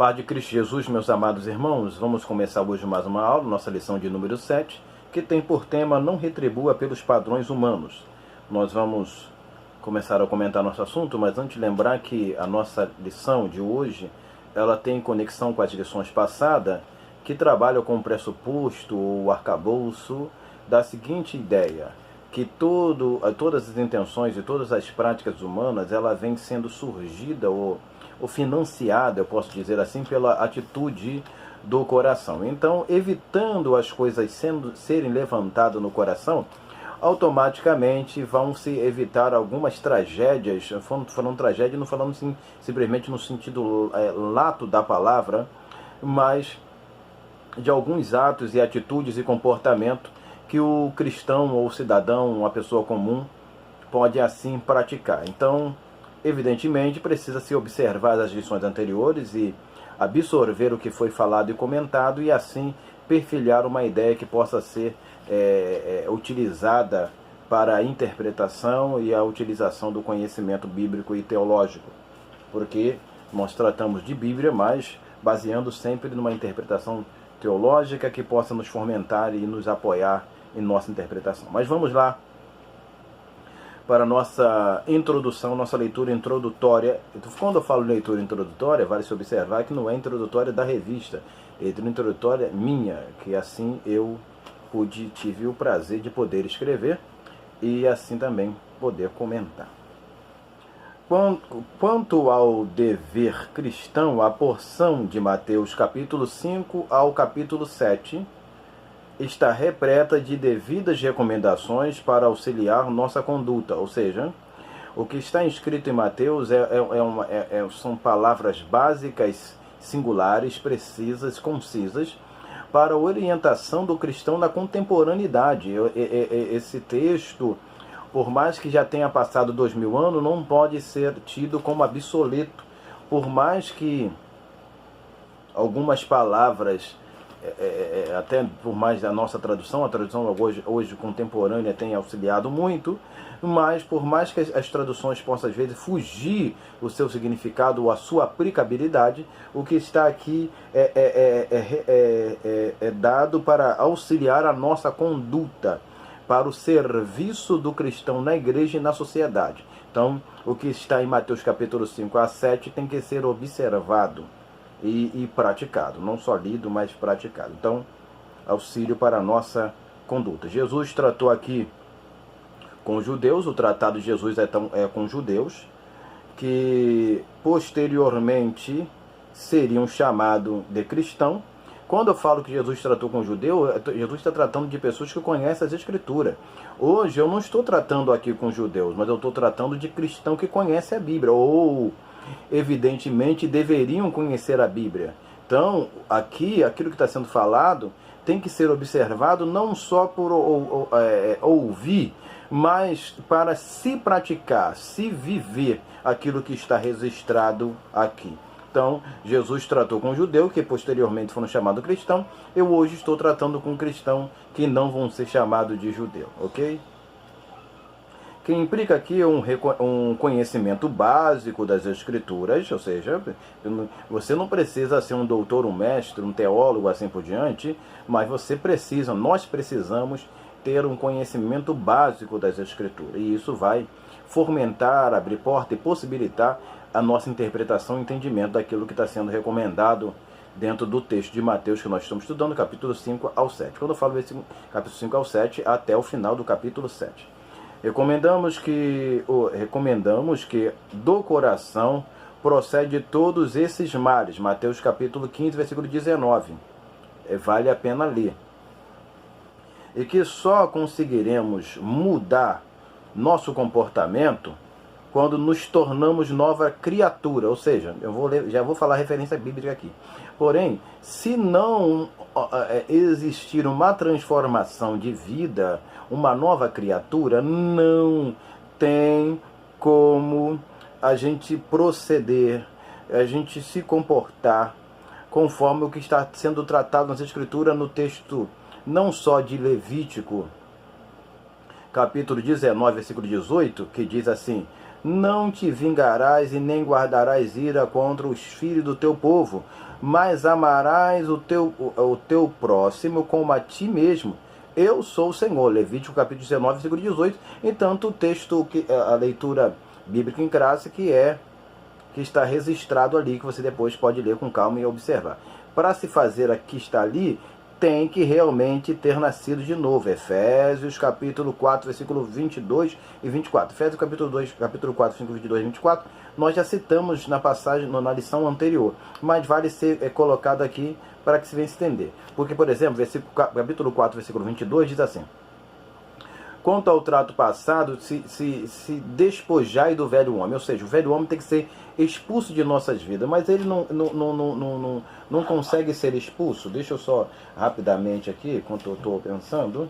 Paz de Cristo Jesus, meus amados irmãos, vamos começar hoje mais uma aula, nossa lição de número 7, que tem por tema Não retribua pelos padrões humanos. Nós vamos começar a comentar nosso assunto, mas antes lembrar que a nossa lição de hoje, ela tem conexão com as lições passadas, que trabalham com o pressuposto ou arcabouço da seguinte ideia, que todas as intenções e todas as práticas humanas, ela vem sendo surgida ou financiada, eu posso dizer assim, pela atitude do coração. Então, evitando as coisas serem levantadas no coração, automaticamente vão se evitar algumas tragédias. Falando tragédia, não falamos simplesmente no sentido lato da palavra, mas de alguns atos e atitudes e comportamento que o cristão ou cidadão, uma pessoa comum, pode assim praticar. Então, evidentemente, precisa se observar as lições anteriores e absorver o que foi falado e comentado e assim perfilhar uma ideia que possa ser utilizada para a interpretação e a utilização do conhecimento bíblico e teológico. Porque nós tratamos de Bíblia, mas baseando sempre numa interpretação teológica que possa nos fomentar e nos apoiar em nossa interpretação. Mas vamos lá para a nossa introdução, nossa leitura introdutória. Quando eu falo leitura introdutória, vale se observar que não é introdutória da revista, é leitura introdutória minha, que assim eu tive o prazer de poder escrever e assim também poder comentar. Quanto ao dever cristão, a porção de Mateus capítulo 5 ao capítulo 7 está repleta de devidas recomendações para auxiliar nossa conduta, ou seja, o que está escrito em Mateus são palavras básicas, singulares, precisas, concisas, para a orientação do cristão na contemporaneidade. Esse texto, por mais que já tenha passado 2000 anos, não pode ser tido como obsoleto, por mais que algumas palavras, até por mais da nossa tradução, a tradução hoje contemporânea tem auxiliado muito, mas por mais que as traduções possam às vezes fugir o seu significado ou a sua aplicabilidade, o que está aqui é dado para auxiliar a nossa conduta, para o serviço do cristão na igreja e na sociedade. Então, o que está em Mateus capítulo 5 a 7 tem que ser observado e praticado, não só lido, mas praticado. Então, auxílio para a nossa conduta. Jesus tratou aqui com os judeus, o tratado de Jesus é com judeus, que posteriormente seriam chamados de cristão. Quando eu falo que Jesus tratou com judeu, Jesus está tratando de pessoas que conhecem as Escrituras. Hoje eu não estou tratando aqui com judeus, mas eu estou tratando de cristão que conhece a Bíblia, ou evidentemente deveriam conhecer a Bíblia. Então, aqui, aquilo que está sendo falado tem que ser observado não só por ouvir, mas para se praticar, se viver aquilo que está registrado aqui. Então, Jesus tratou com judeu, que posteriormente foram chamados cristão. Eu hoje estou tratando com cristão que não vão ser chamados de judeu, ok? Que implica aqui um conhecimento básico das Escrituras, ou seja, você não precisa ser um doutor, um mestre, um teólogo, assim por diante, mas nós precisamos ter um conhecimento básico das Escrituras, e isso vai fomentar, abrir porta e possibilitar a nossa interpretação e entendimento daquilo que está sendo recomendado dentro do texto de Mateus que nós estamos estudando, capítulo 5 ao 7. Quando eu falo desse capítulo 5 ao 7, até o final do capítulo 7. Recomendamos que do coração procede todos esses males. Mateus capítulo 15, versículo 19. Vale a pena ler. E que só conseguiremos mudar nosso comportamento quando nos tornamos nova criatura. Ou seja, já vou falar referência bíblica aqui. Porém, se não existir uma transformação de vida, uma nova criatura, não tem como a gente proceder, a gente se comportar conforme o que está sendo tratado nas Escrituras, no texto não só de Levítico, capítulo 19, versículo 18, que diz assim: Não te vingarás e nem guardarás ira contra os filhos do teu povo, mas amarás o teu próximo como a ti mesmo. Eu sou o Senhor. Levítico capítulo 19, versículo 18. Então, o texto, a leitura bíblica em classe, que está registrado ali, que você depois pode ler com calma e observar. Para se fazer aqui está ali, tem que realmente ter nascido de novo. Efésios capítulo 4, versículo 22 e 24. Efésios capítulo 4, versículo 22 e 24, nós já citamos na passagem, na lição anterior, mas vale ser colocado aqui para que se venha entender. Porque, por exemplo, capítulo 4, versículo 22 diz assim: quanto ao trato passado, se despojai do velho homem. Ou seja, o velho homem tem que ser expulso de nossas vidas. Mas ele não consegue ser expulso. Deixa eu só rapidamente aqui, enquanto eu estou pensando.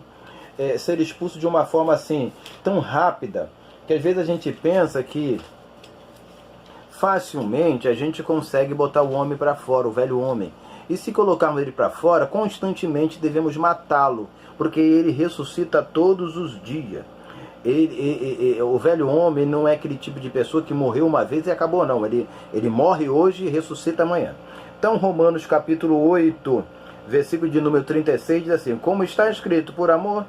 Ser expulso de uma forma assim, tão rápida, que às vezes a gente pensa que facilmente a gente consegue botar o homem para fora, o velho homem. E se colocarmos ele para fora, constantemente devemos matá-lo, porque ele ressuscita todos os dias. O velho homem não é aquele tipo de pessoa que morreu uma vez e acabou, não. Ele morre hoje e ressuscita amanhã. Então, Romanos capítulo 8, versículo de número 36, diz assim: como está escrito, por amor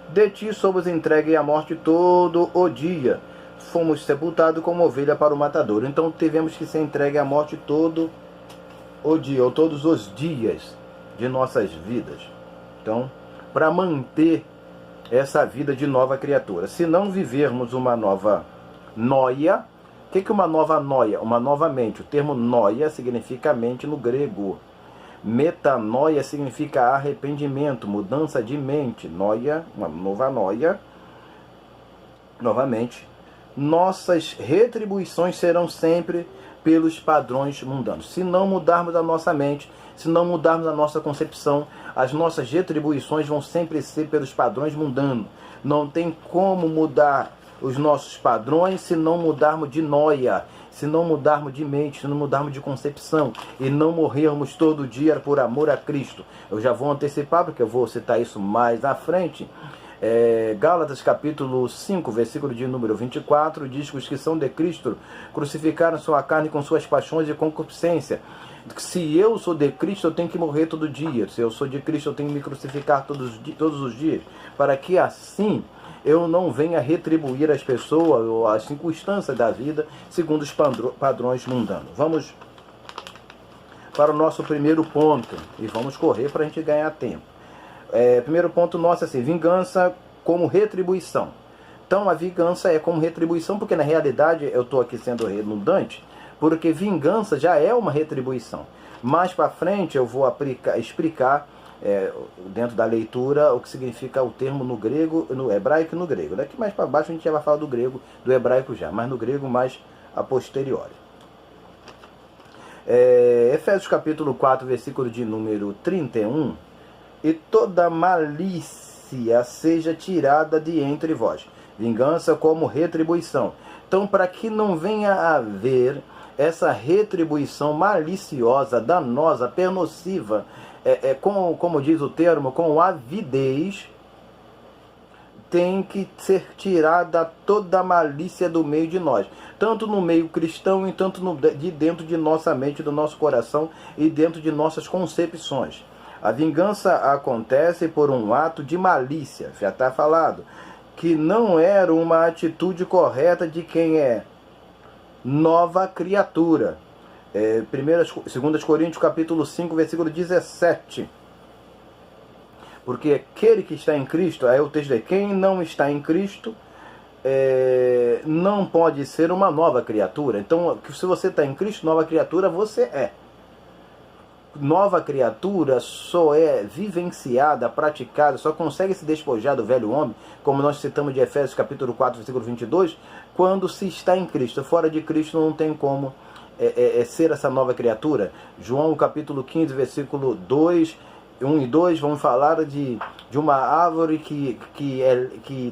de ti somos entregues à morte todo o dia. Fomos sepultados como ovelha para o matador. Então, tivemos que ser entregue à morte todo o dia, ou todos os dias de nossas vidas. Então, para manter essa vida de nova criatura. Se não vivermos uma nova noia, o que é uma nova noia? Uma nova mente. O termo noia significa mente no grego. Metanoia significa arrependimento, mudança de mente. Noia, uma nova noia. Novamente, nossas retribuições serão sempre pelos padrões mundanos. Se não mudarmos a nossa mente, se não mudarmos a nossa concepção, as nossas retribuições vão sempre ser pelos padrões mundanos. Não tem como mudar os nossos padrões se não mudarmos de noia, se não mudarmos de mente, se não mudarmos de concepção e não morrermos todo dia por amor a Cristo. Eu já vou antecipar, porque eu vou citar isso mais à frente. Gálatas capítulo 5, versículo de número 24, diz que os que são de Cristo crucificaram sua carne com suas paixões e concupiscência. Se eu sou de Cristo, eu tenho que morrer todo dia. Se eu sou de Cristo, eu tenho que me crucificar todos os dias, para que assim eu não venha retribuir as pessoas ou as circunstâncias da vida segundo os padrões mundanos. Vamos para o nosso primeiro ponto e vamos correr para a gente ganhar tempo. Primeiro ponto nosso é assim: vingança como retribuição. Então a vingança é como retribuição, porque na realidade eu estou aqui sendo redundante, porque vingança já é uma retribuição. Mais para frente eu vou explicar dentro da leitura o que significa o termo no grego, no hebraico e no grego. Daqui mais para baixo a gente já vai falar do grego, do hebraico já, mas no grego mais a posteriori. Efésios capítulo 4, versículo de número 31: e toda malícia seja tirada de entre vós. Vingança como retribuição. Então, para que não venha a haver essa retribuição maliciosa, danosa, pernociva, como diz o termo, com avidez, tem que ser tirada toda a malícia do meio de nós. Tanto no meio cristão e tanto de dentro de nossa mente, do nosso coração e dentro de nossas concepções. A vingança acontece por um ato de malícia, já está falado, que não era uma atitude correta de quem é nova criatura. 2 Coríntios capítulo 5, versículo 17. Porque aquele que está em Cristo, aí o texto de quem não está em Cristo, não pode ser uma nova criatura. Então, se você está em Cristo, nova criatura você é. Nova criatura só é vivenciada, praticada, só consegue se despojar do velho homem, como nós citamos de Efésios capítulo 4, versículo 22, quando se está em Cristo. Fora de Cristo não tem como ser essa nova criatura. João capítulo 15, versículo 2, 1 e 2, vamos falar de uma árvore que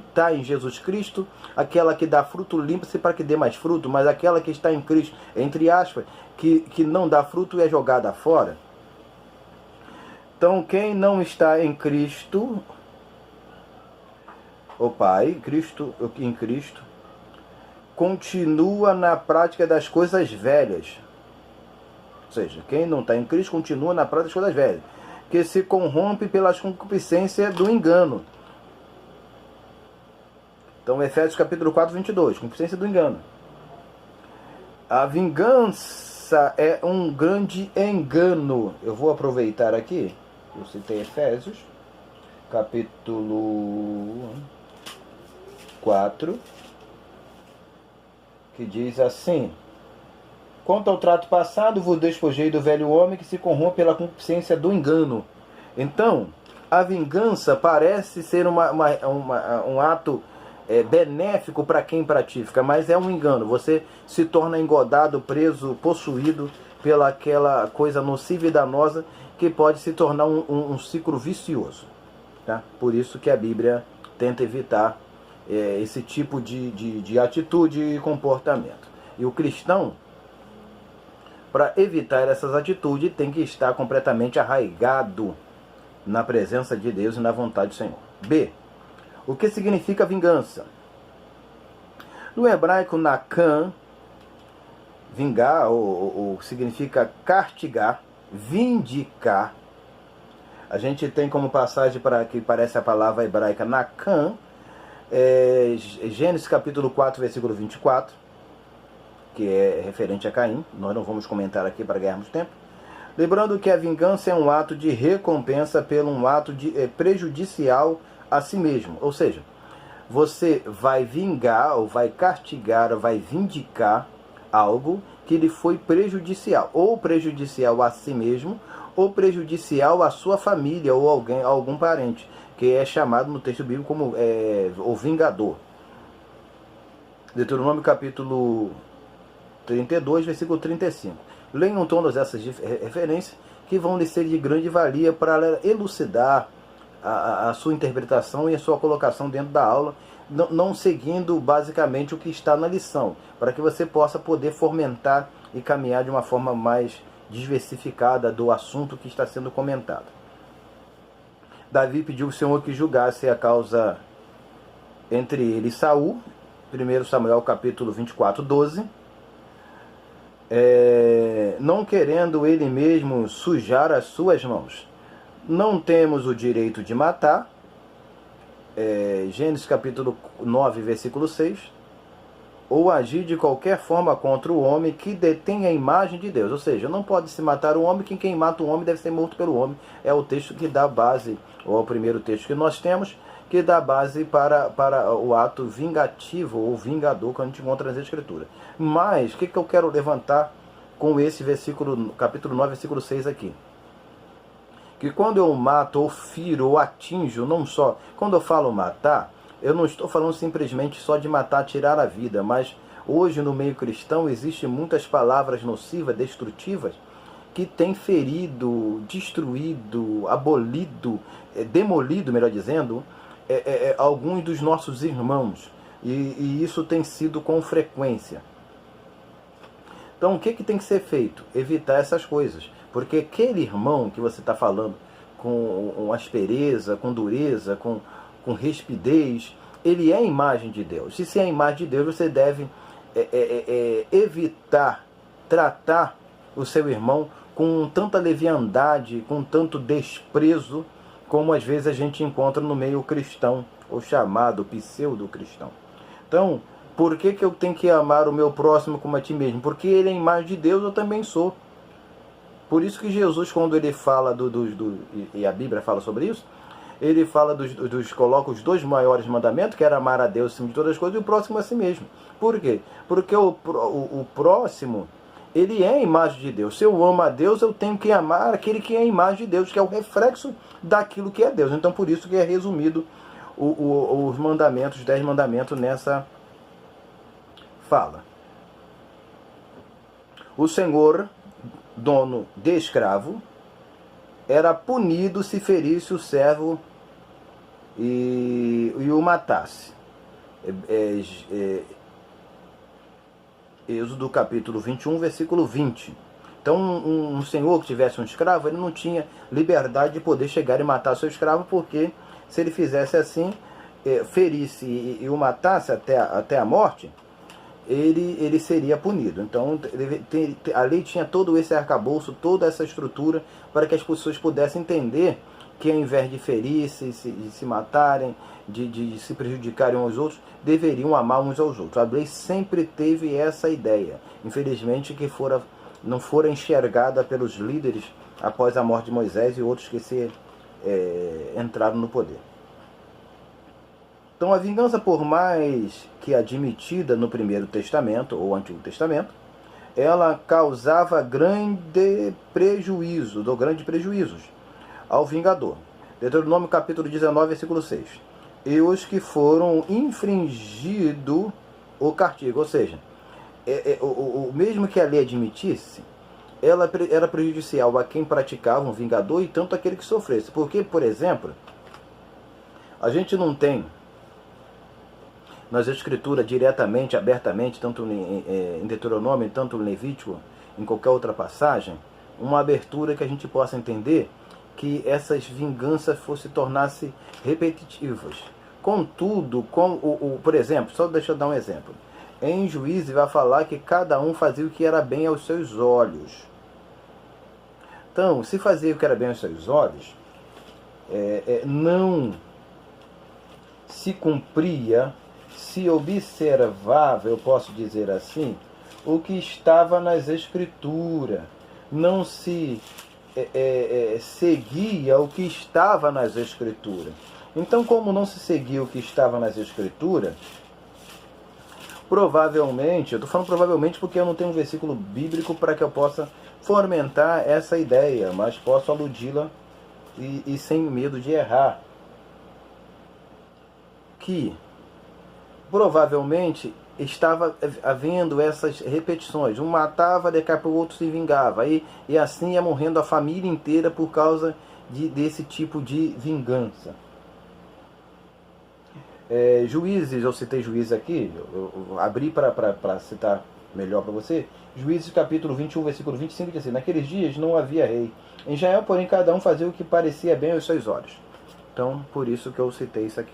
está em Jesus Cristo, aquela que dá fruto limpa-se para que dê mais fruto, mas aquela que está em Cristo, entre aspas, que não dá fruto é jogada fora. Então, quem não está em Cristo, o Pai, em Cristo, continua na prática das coisas velhas. Ou seja, quem não está em Cristo continua na prática das coisas velhas, que se corrompe pelas concupiscências do engano. Então, Efésios capítulo 4, 22, concupiscência do engano. A vingança é um grande engano. Eu vou aproveitar aqui, eu citei Efésios, capítulo 4, que diz assim: quanto ao trato passado, vos despojei do velho homem que se corrompe pela concupiscência do engano. Então, a vingança parece ser um ato benéfico para quem pratica, mas é um engano. Você se torna engodado, preso, possuído pela aquela coisa nociva e danosa que pode se tornar um ciclo vicioso. Tá? Por isso que a Bíblia tenta evitar esse tipo de atitude e comportamento. E o cristão, para evitar essas atitudes, tem que estar completamente arraigado na presença de Deus e na vontade do Senhor. B. O que significa vingança? No hebraico, nakam, vingar, ou significa castigar, vindicar. A gente tem como passagem para que parece a palavra hebraica nakam, Gênesis capítulo 4, versículo 24, que é referente a Caim. Nós não vamos comentar aqui para ganharmos tempo. Lembrando que a vingança é um ato de recompensa pelo um ato prejudicial a si mesmo. Ou seja, você vai vingar, ou vai castigar, ou vai vindicar algo que lhe foi prejudicial. Ou prejudicial a si mesmo, ou prejudicial à sua família, ou algum parente, que é chamado no texto bíblico como o vingador. Deuteronômio capítulo 32, versículo 35. Leiam todas essas referências que vão lhe ser de grande valia para elucidar a sua interpretação e a sua colocação dentro da aula, não seguindo basicamente o que está na lição, para que você possa poder fomentar e caminhar de uma forma mais diversificada do assunto que está sendo comentado. Davi pediu ao Senhor que julgasse a causa entre ele e Saul, 1 Samuel capítulo 24, 12, não querendo ele mesmo sujar as suas mãos. Não temos o direito de matar, Gênesis capítulo 9, versículo 6, ou agir de qualquer forma contra o homem que detém a imagem de Deus. Ou seja, não pode se matar o homem, que quem mata o homem deve ser morto pelo homem. É o texto que dá base, ou é o primeiro texto que nós temos, que dá base para o ato vingativo ou vingador que a gente encontra nas Escrituras. Mas, o que eu quero levantar com esse versículo, capítulo 9, versículo 6 aqui? Que quando eu mato, ou firo, ou atinjo, não só... Quando eu falo matar, eu não estou falando simplesmente só de matar, tirar a vida, mas hoje no meio cristão existem muitas palavras nocivas, destrutivas, que têm ferido, destruído, abolido, demolido, melhor dizendo, alguns dos nossos irmãos. E isso tem sido com frequência. Então o que tem que ser feito? Evitar essas coisas. Porque aquele irmão que você está falando com aspereza, com dureza, com rispidez, ele é a imagem de Deus. E se é a imagem de Deus, você deve evitar tratar o seu irmão com tanta leviandade, com tanto desprezo, como às vezes a gente encontra no meio cristão, ou chamado pseudo-cristão. Então, por que eu tenho que amar o meu próximo como a ti mesmo? Porque ele é a imagem de Deus, eu também sou. Por isso que Jesus, quando ele fala e a Bíblia fala sobre isso, ele fala coloca os dois maiores mandamentos, que era amar a Deus acima de todas as coisas, e o próximo a si mesmo. Por quê? Porque o próximo, ele é a imagem de Deus. Se eu amo a Deus, eu tenho que amar aquele que é a imagem de Deus, que é o reflexo daquilo que é Deus. Então, por isso que é resumido os mandamentos, os 10 mandamentos nessa fala. O Senhor, dono de escravo, era punido se ferisse o servo e o matasse. Êxodo capítulo 21, versículo 20. Então um senhor que tivesse um escravo, ele não tinha liberdade de poder chegar e matar seu escravo, porque se ele fizesse assim, ferisse e o matasse até a morte, ele seria punido. Então a lei tinha todo esse arcabouço, toda essa estrutura para que as pessoas pudessem entender que, ao invés de ferir, de se matarem, de se prejudicarem uns aos outros, deveriam amar uns aos outros. A lei sempre teve essa ideia, infelizmente, que não fora enxergada pelos líderes após a morte de Moisés e outros que entraram no poder. Então a vingança, por mais que admitida no Primeiro Testamento ou Antigo Testamento, ela causava grandes prejuízos ao vingador. Deuteronômio capítulo 19, versículo 6. E os que foram infringido o castigo, ou seja, mesmo que a lei admitisse, ela era prejudicial a quem praticava um vingador e tanto aquele que sofresse. Porque, por exemplo, a gente não tem nas escrituras diretamente, abertamente, tanto em Deuteronômio, tanto em Levítico, em qualquer outra passagem, uma abertura que a gente possa entender que essas vinganças se tornassem repetitivas. Contudo, por exemplo, só deixa eu dar um exemplo. Em Juízes vai falar que cada um fazia o que era bem aos seus olhos. Então, se fazia o que era bem aos seus olhos, não se cumpria, se observava, eu posso dizer assim, o que estava nas Escrituras. Não se seguia o que estava nas Escrituras. Então, como não se seguia o que estava nas Escrituras, provavelmente, eu estou falando provavelmente porque eu não tenho um versículo bíblico para que eu possa fomentar essa ideia, mas posso aludi-la e sem medo de errar. Que provavelmente estava havendo essas repetições. Um matava, daqui a pouco o outro se vingava. E assim ia morrendo a família inteira por causa desse tipo de vingança. Juízes, eu citei Juízes aqui, eu abri para citar melhor para você. Juízes capítulo 21, versículo 25, diz assim: naqueles dias não havia rei. Em Israel, porém, cada um fazia o que parecia bem aos seus olhos. Então, por isso que eu citei isso aqui.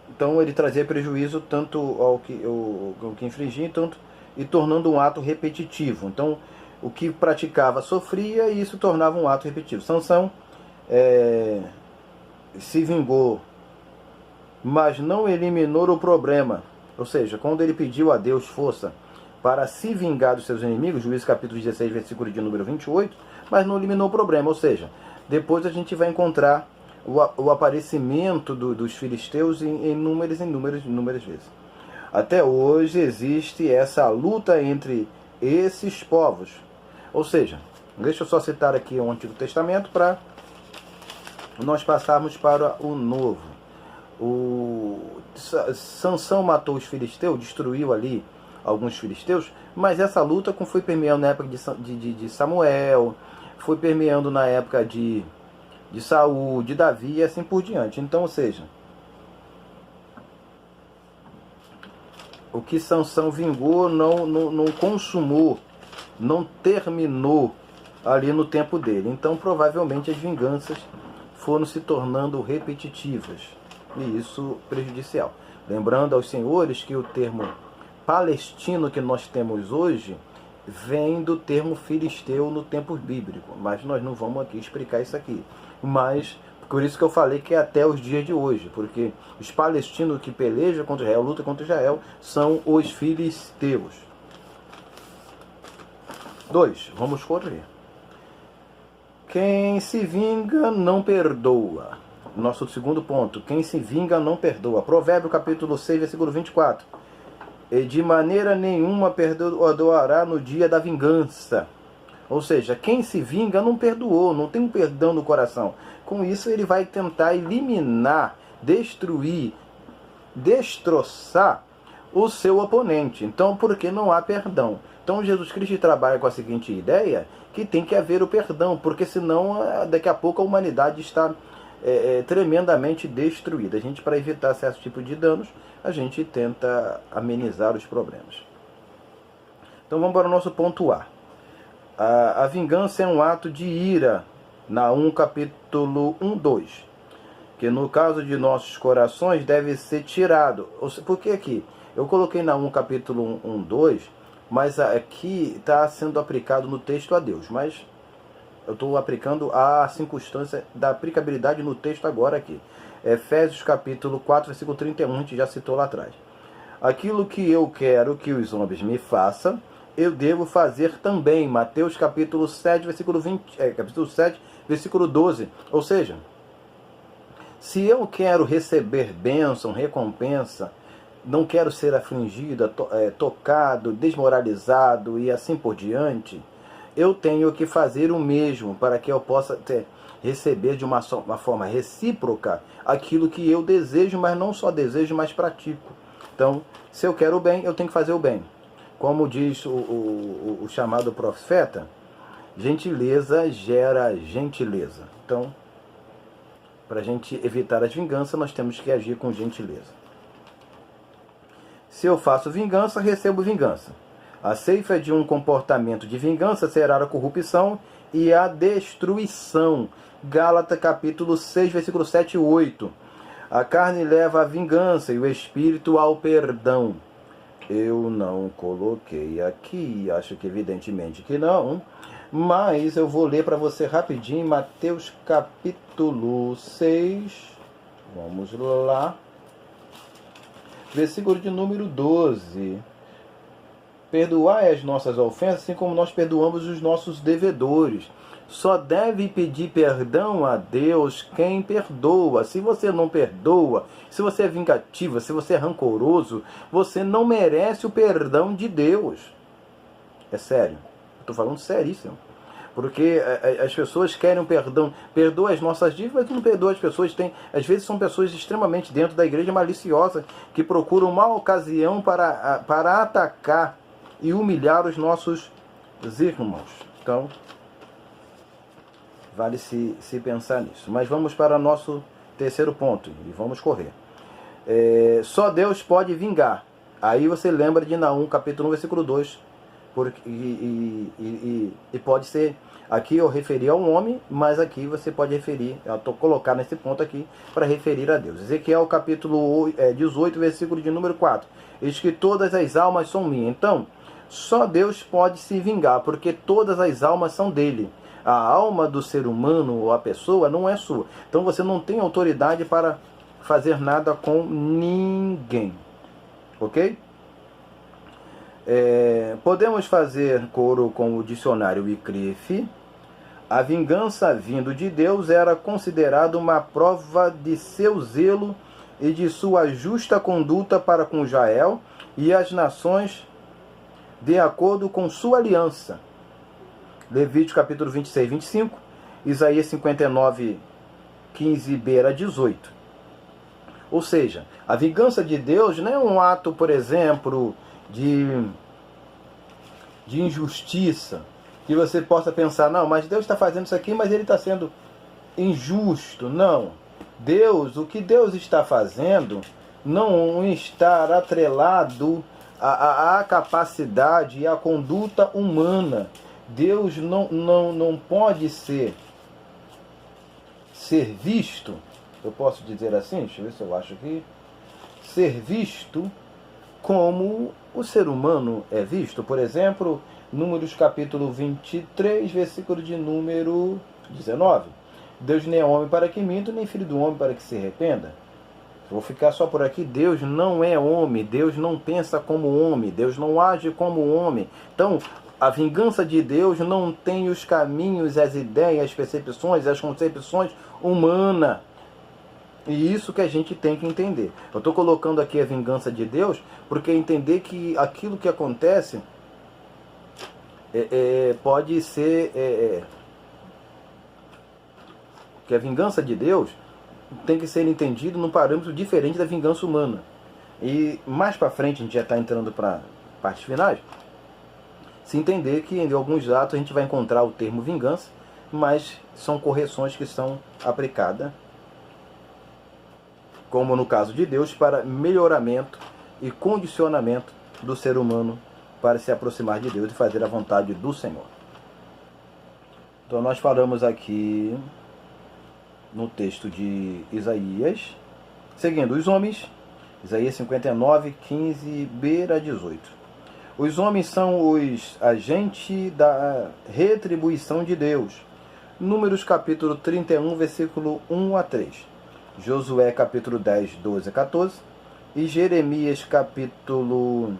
Então ele trazia prejuízo tanto ao que infringia, e tornando um ato repetitivo. Então, o que praticava sofria e isso tornava um ato repetitivo. Sansão se vingou, mas não eliminou o problema. Ou seja, quando ele pediu a Deus força para se vingar dos seus inimigos, Juízes capítulo 16, versículo de número 28, mas não eliminou o problema. Ou seja, depois a gente vai encontrar o aparecimento dos filisteus em inúmeras vezes. Até hoje existe essa luta entre esses povos. Ou seja, deixa eu só citar aqui o Antigo Testamento para nós passarmos para o Novo. Sansão matou os filisteus, destruiu ali alguns filisteus, mas essa luta foi permeando na época de Samuel, foi permeando na época de Saul, de Davi e assim por diante. Então, ou seja, o que Sansão vingou não consumou, não terminou ali no tempo dele. Então, provavelmente, as vinganças foram se tornando repetitivas e isso prejudicial. Lembrando aos senhores que o termo palestino que nós temos hoje vem do termo filisteu no tempo bíblico, mas nós não vamos aqui explicar isso aqui. Mas por isso que eu falei que é até os dias de hoje, porque os palestinos que pelejam contra Israel, lutam contra Israel, são os filisteus. 2. Vamos correr. Quem se vinga não perdoa. Nosso segundo ponto. Quem se vinga não perdoa. Provérbio capítulo 6, versículo 24. E de maneira nenhuma perdoará no dia da vingança. Ou seja, quem se vinga não perdoou, não tem um perdão no coração. Com isso ele vai tentar eliminar, destruir, destroçar o seu oponente. Então, porque não há perdão. Então Jesus Cristo trabalha com a seguinte ideia, que tem que haver o perdão, porque senão daqui a pouco a humanidade está tremendamente destruída. A gente, para evitar certo tipo de danos, a gente tenta amenizar os problemas. Então vamos para o nosso ponto A. A vingança é um ato de ira, Naum capítulo 1, 2. que no caso de nossos corações deve ser tirado. Por que aqui? Eu coloquei na 1 capítulo 1, 2, mas aqui está sendo aplicado no texto a Deus. Mas eu estou aplicando a circunstância da aplicabilidade no texto agora aqui. Efésios capítulo 4, versículo 31, a gente já citou lá atrás. Aquilo que eu quero que os homens me façam, eu devo fazer também. Mateus capítulo 7, versículo 12. Ou seja, se eu quero receber bênção, recompensa, não quero ser afligido, tocado, desmoralizado e assim por diante, eu tenho que fazer o mesmo para que eu possa receber de uma forma recíproca aquilo que eu desejo, mas não só desejo, mas pratico. Então, se eu quero o bem, eu tenho que fazer o bem. Como diz o chamado profeta, gentileza gera gentileza. Então, para a gente evitar as vinganças, nós temos que agir com gentileza. Se eu faço vingança, recebo vingança. A ceifa de um comportamento de vingança será a corrupção e a destruição. Gálatas capítulo 6, versículo 7 e 8. A carne leva à vingança e o espírito ao perdão. Eu não coloquei aqui, acho que evidentemente que não, mas eu vou ler para você rapidinho, Mateus capítulo 6, vamos lá, versículo de número 12. Perdoai as nossas ofensas, assim como nós perdoamos os nossos devedores. Só deve pedir perdão a Deus quem perdoa. Se você não perdoa, se você é vingativo, se você é rancoroso, você não merece o perdão de Deus. É sério. Estou falando seríssimo. Porque as pessoas querem o perdão. Perdoa as nossas dívidas, mas não perdoa as pessoas. Às vezes são pessoas extremamente dentro da igreja maliciosas que procuram uma ocasião para atacar e humilhar os nossos irmãos. Então, vale se pensar nisso. Mas vamos para o nosso terceiro ponto. E vamos correr. Só Deus pode vingar. Aí você lembra de Naum, capítulo 1, versículo 2. E pode ser... Aqui eu referi ao homem, mas aqui você pode referir... Eu estou colocando nesse ponto aqui para referir a Deus. Ezequiel, capítulo 18, versículo de número 4. Diz que todas as almas são minhas. Então, só Deus pode se vingar, porque todas as almas são dele. A alma do ser humano ou a pessoa não é sua. Então você não tem autoridade para fazer nada com ninguém. Ok? Podemos fazer coro com o dicionário Wycliffe. A vingança vindo de Deus era considerada uma prova de seu zelo e de sua justa conduta para com Israel e as nações de acordo com sua aliança. Levítico capítulo 26, 25, Isaías 59, 15b a 18. Ou seja, a vingança de Deus não é um ato, por exemplo, de injustiça, que você possa pensar, não, mas Deus está fazendo isso aqui, mas ele está sendo injusto. Não. Deus, o que Deus está fazendo não está atrelado à capacidade e à conduta humana. Deus não pode ser visto, eu posso dizer assim, deixa eu ver se eu acho aqui, ser visto como o ser humano é visto. Por exemplo, Números capítulo 23, versículo de número 19. Deus nem é homem para que minta, nem filho do homem para que se arrependa. Vou ficar só por aqui. Deus não é homem, Deus não pensa como homem, Deus não age como homem. Então, a vingança de Deus não tem os caminhos, as ideias, as percepções, as concepções humanas. E isso que a gente tem que entender. Eu estou colocando aqui a vingança de Deus porque entender que aquilo que acontece pode ser... que a vingança de Deus tem que ser entendido num parâmetro diferente da vingança humana. E mais para frente, a gente já está entrando para partes finais, se entender que em alguns atos a gente vai encontrar o termo vingança, mas são correções que são aplicadas, como no caso de Deus, para melhoramento e condicionamento do ser humano para se aproximar de Deus e fazer a vontade do Senhor. Então nós falamos aqui no texto de Isaías. Seguindo, os homens, Isaías 59, 15b a 18. Os homens são os agentes da retribuição de Deus. Números capítulo 31, versículo 1 a 3. Josué capítulo 10, 12 a 14. E Jeremias capítulo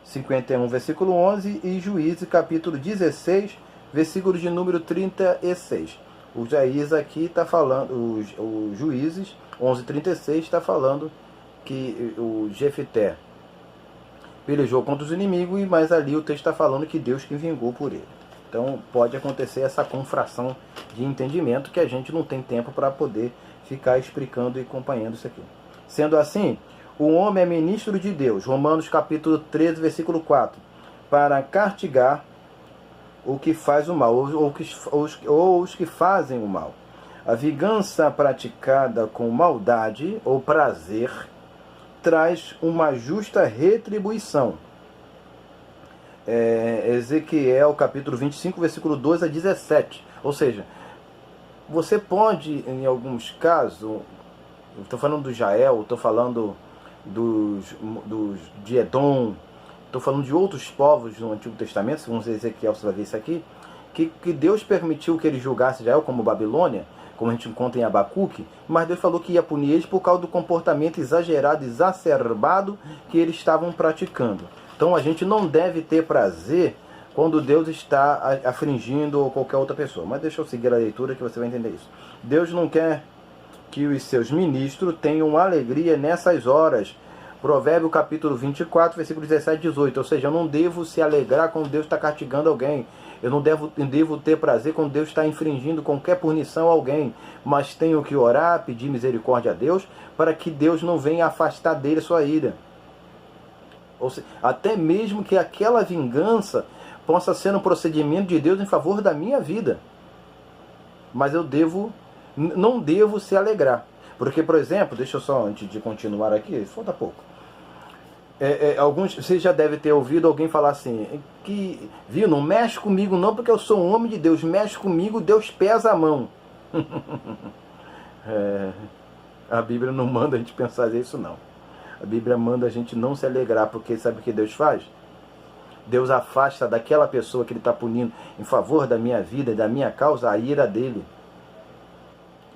51, versículo 11. E Juízes capítulo 16, versículo de número 36. O Isaías aqui está falando, o Juízes 11:36 está falando que o Jefté pelejou contra os inimigos, mas ali o texto está falando que Deus que vingou por ele. Então pode acontecer essa confração de entendimento que a gente não tem tempo para poder ficar explicando e acompanhando isso aqui. Sendo assim, o homem é ministro de Deus, Romanos capítulo 13, versículo 4, para castigar o que faz o mal, ou os que fazem o mal. A vingança praticada com maldade ou prazer traz uma justa retribuição. Ezequiel capítulo 25, versículo 12 a 17. Ou seja, você pode, em alguns casos, estou falando do Jael, estou falando de Edom, estou falando de outros povos no Antigo Testamento, segundo Ezequiel, você vai ver isso aqui, que Deus permitiu que ele julgasse Israel como Babilônia, como a gente encontra em Abacuque, mas Deus falou que ia punir eles por causa do comportamento exagerado, exacerbado que eles estavam praticando. Então a gente não deve ter prazer quando Deus está afligindo ou qualquer outra pessoa. Mas deixa eu seguir a leitura que você vai entender isso. Deus não quer que os seus ministros tenham alegria nessas horas. Provérbio capítulo 24, versículo 17 e 18. Ou seja, eu não devo se alegrar quando Deus está castigando alguém. Eu não devo ter prazer quando Deus está infringindo qualquer punição a alguém. Mas tenho que orar, pedir misericórdia a Deus, para que Deus não venha afastar dele a sua ira. Ou seja, até mesmo que aquela vingança possa ser um procedimento de Deus em favor da minha vida. Mas eu não devo se alegrar. Porque, por exemplo, deixa eu só, antes de continuar aqui, falta pouco. Alguns, você já deve ter ouvido alguém falar assim, viu, não mexe comigo não, porque eu sou um homem de Deus, mexe comigo, Deus pesa a mão. A Bíblia não manda a gente pensar isso não. A Bíblia manda a gente não se alegrar, porque sabe o que Deus faz? Deus afasta daquela pessoa que Ele está punindo em favor da minha vida e da minha causa a ira dele.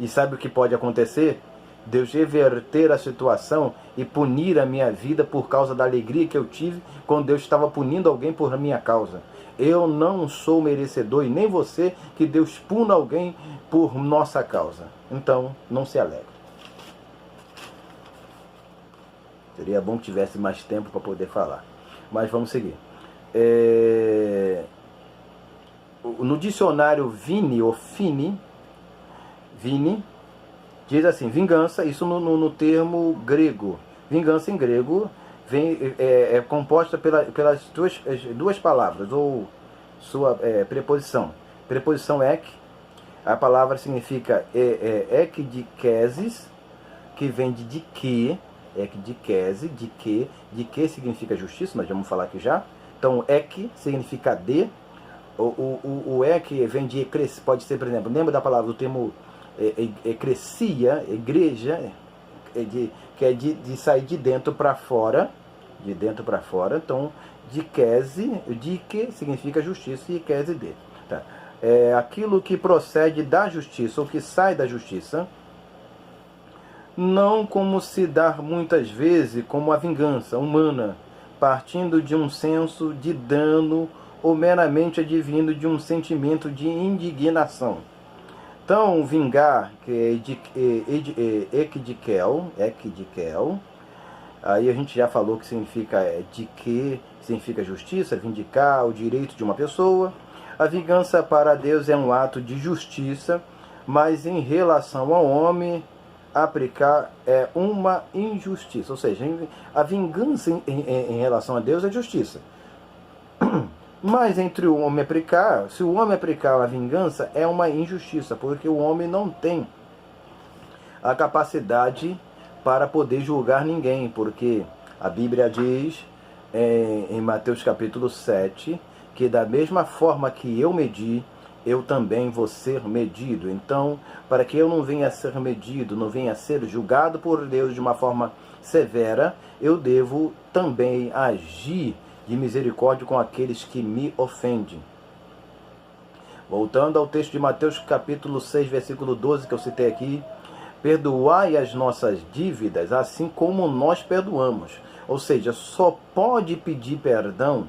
E sabe o que pode acontecer? Deus reverter a situação e punir a minha vida por causa da alegria que eu tive quando Deus estava punindo alguém por minha causa. Eu não sou merecedor, e nem você, que Deus puna alguém por nossa causa. Então, não se alegre. Seria bom que tivesse mais tempo para poder falar. Mas vamos seguir. No dicionário Vini, ou Fini, diz assim, vingança, isso no termo grego. Vingança em grego é composta pelas duas palavras, ou sua preposição. Preposição ek, a palavra significa ekdikesis, que vem de que, ekdikese, de que significa justiça, nós vamos falar aqui já. Então, ek significa de, o ek vem de ecres, pode ser, por exemplo, lembra da palavra, do termo eclesia, igreja, que é de sair de dentro para fora, então, dikese, dike significa justiça e kese de. Tá? Aquilo que procede da justiça, ou que sai da justiça, não como se dá muitas vezes como a vingança humana, partindo de um senso de dano ou meramente advindo de um sentimento de indignação. Então, vingar, que é ekdikel, aí a gente já falou que significa significa justiça, vindicar o direito de uma pessoa. A vingança para Deus é um ato de justiça, mas em relação ao homem, aplicar uma injustiça. Ou seja, a vingança em relação a Deus é justiça. Mas entre o homem aplicar, se o homem aplicar a vingança, é uma injustiça, porque o homem não tem a capacidade para poder julgar ninguém, porque a Bíblia diz em Mateus capítulo 7, que da mesma forma que eu medi, eu também vou ser medido. Então, para que eu não venha a ser medido, não venha a ser julgado por Deus de uma forma severa, eu devo também agir de misericórdia com aqueles que me ofendem. Voltando ao texto de Mateus capítulo 6, versículo 12, que eu citei aqui: perdoai as nossas dívidas, assim como nós perdoamos. Ou seja, só pode pedir perdão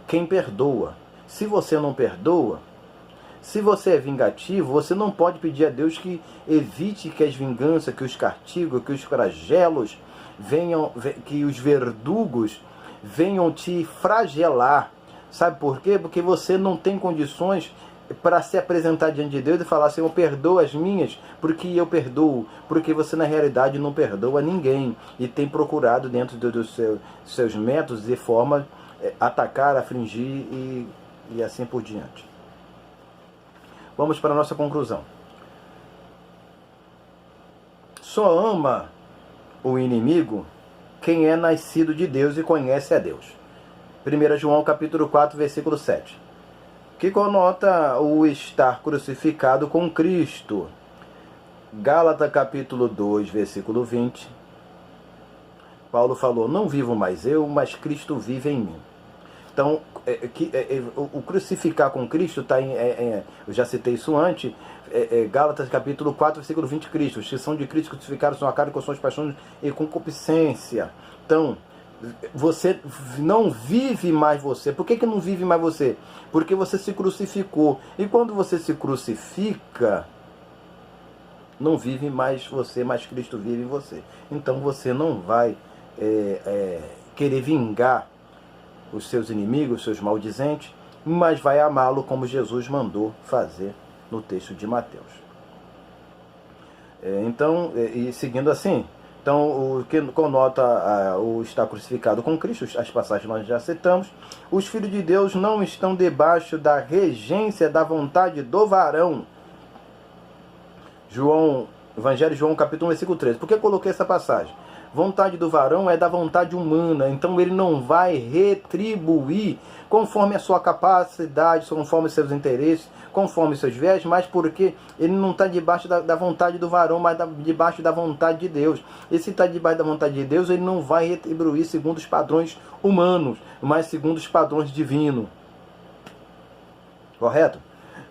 quem perdoa. Se você não perdoa, se você é vingativo, você não pode pedir a Deus que evite que as vinganças, que os castigos, que os flagelos venham, que os verdugos venham te flagelar. Sabe por quê? Porque você não tem condições para se apresentar diante de Deus e falar: Senhor, perdoa as minhas, porque eu perdoo. Porque você na realidade não perdoa ninguém e tem procurado dentro dos seus métodos e formas atacar, afligir e assim por diante. Vamos para a nossa conclusão. Só ama o inimigo quem é nascido de Deus e conhece a Deus. 1 João capítulo 4, versículo 7. Que conota o estar crucificado com Cristo. Gálatas capítulo 2, versículo 20. Paulo falou: não vivo mais eu, mas Cristo vive em mim. Então, o crucificar com Cristo está em... eu já citei isso antes. Gálatas capítulo 4, versículo 20. Cristo, os que são de Cristo crucificaram sua carne com suas paixões e concupiscência. Então, você não vive mais você. Por que não vive mais você? Porque você se crucificou. E quando você se crucifica, não vive mais você, mas Cristo vive em você. Então você não vai querer vingar os seus inimigos, os seus maldizentes, mas vai amá-lo como Jesus mandou fazer no texto de Mateus. Então, e seguindo assim, então, o que conota o estar crucificado com Cristo, as passagens nós já citamos. Os filhos de Deus não estão debaixo da regência da vontade do varão. Evangelho de João, capítulo 1, versículo 13. Por que coloquei essa passagem? Vontade do varão é da vontade humana, então ele não vai retribuir conforme a sua capacidade, conforme os seus interesses, conforme os seus viés, mas porque ele não está debaixo da vontade do varão, mas debaixo da vontade de Deus. E se está debaixo da vontade de Deus, ele não vai retribuir segundo os padrões humanos, mas segundo os padrões divinos. Correto?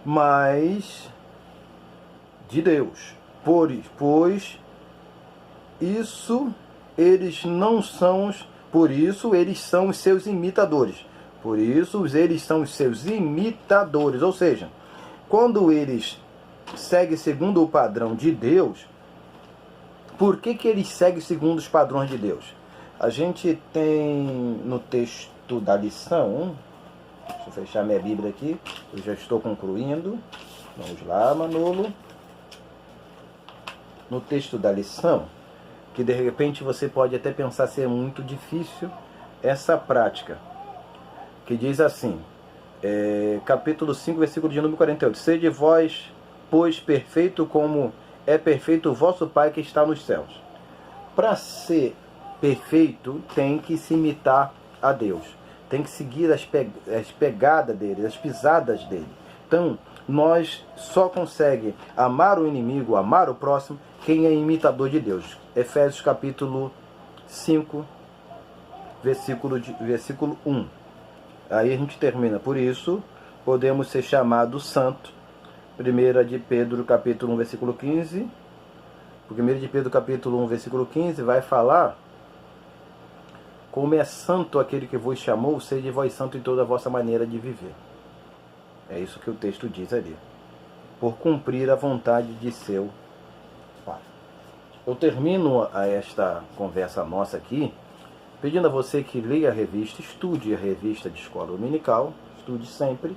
Mas de Deus. Pois isso eles não são, por isso eles são os seus imitadores. Por isso eles são os seus imitadores. Ou seja, quando eles seguem segundo o padrão de Deus, por que eles seguem segundo os padrões de Deus? A gente tem no texto da lição, deixa eu fechar minha Bíblia aqui, eu já estou concluindo. Vamos lá, Manolo. No texto da lição, que de repente você pode até pensar ser muito difícil essa prática, que diz assim, capítulo 5, versículo de número 48. Sede vós, pois, perfeito como é perfeito o vosso Pai que está nos céus. Para ser perfeito, tem que se imitar a Deus. Tem que seguir as pegadas dele, as pisadas dele. Então, nós só consegue amar o inimigo, amar o próximo, quem é imitador de Deus. Efésios capítulo 5, versículo 1. Aí a gente termina. Por isso, podemos ser chamados santos. 1 de Pedro capítulo 1, versículo 15. 1 de Pedro capítulo 1, versículo 15 vai falar: como é santo aquele que vos chamou, sede vós santo em toda a vossa maneira de viver. É isso que o texto diz ali. Por cumprir a vontade de seu Pai. Eu termino esta conversa nossa aqui pedindo a você que leia a revista, estude a revista de escola dominical, estude sempre,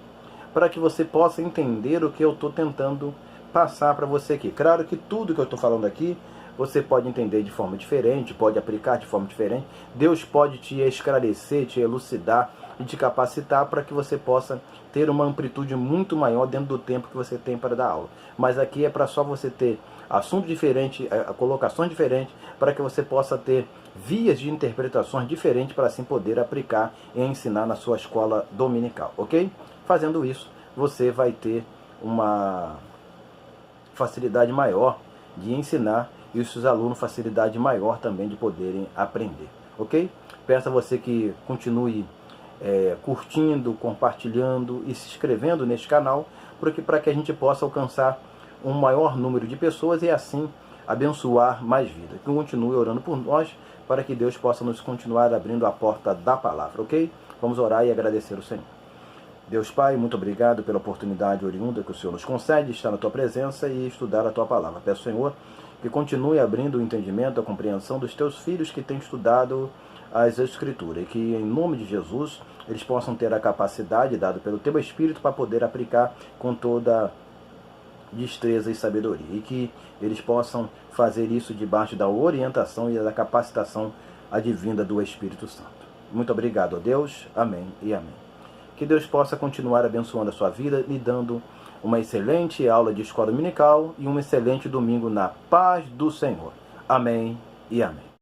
para que você possa entender o que eu estou tentando passar para você aqui. Claro que tudo que eu estou falando aqui, você pode entender de forma diferente, pode aplicar de forma diferente. Deus pode te esclarecer, te elucidar e te capacitar para que você possa ter uma amplitude muito maior dentro do tempo que você tem para dar aula. Mas aqui é para só você ter assunto diferente, colocações diferentes, para que você possa ter vias de interpretações diferentes para assim poder aplicar e ensinar na sua escola dominical, ok? Fazendo isso, você vai ter uma facilidade maior de ensinar e os seus alunos facilidade maior também de poderem aprender, ok? Peço a você que continue curtindo, compartilhando e se inscrevendo neste canal, para que a gente possa alcançar um maior número de pessoas e assim abençoar mais vidas. Que continue orando por nós, para que Deus possa nos continuar abrindo a porta da palavra, ok? Vamos orar e agradecer ao Senhor. Deus Pai, muito obrigado pela oportunidade oriunda que o Senhor nos concede de estar na Tua presença e estudar a Tua palavra. Peço, Senhor, que continue abrindo o entendimento, a compreensão dos Teus filhos que têm estudado as Escrituras, e que, em nome de Jesus, eles possam ter a capacidade dada pelo Teu Espírito para poder aplicar com toda destreza e sabedoria, e que eles possam fazer isso debaixo da orientação e da capacitação advinda do Espírito Santo. Muito obrigado a Deus, amém e amém. Que Deus possa continuar abençoando a sua vida, lhe dando uma excelente aula de escola dominical e um excelente domingo na paz do Senhor. Amém e amém.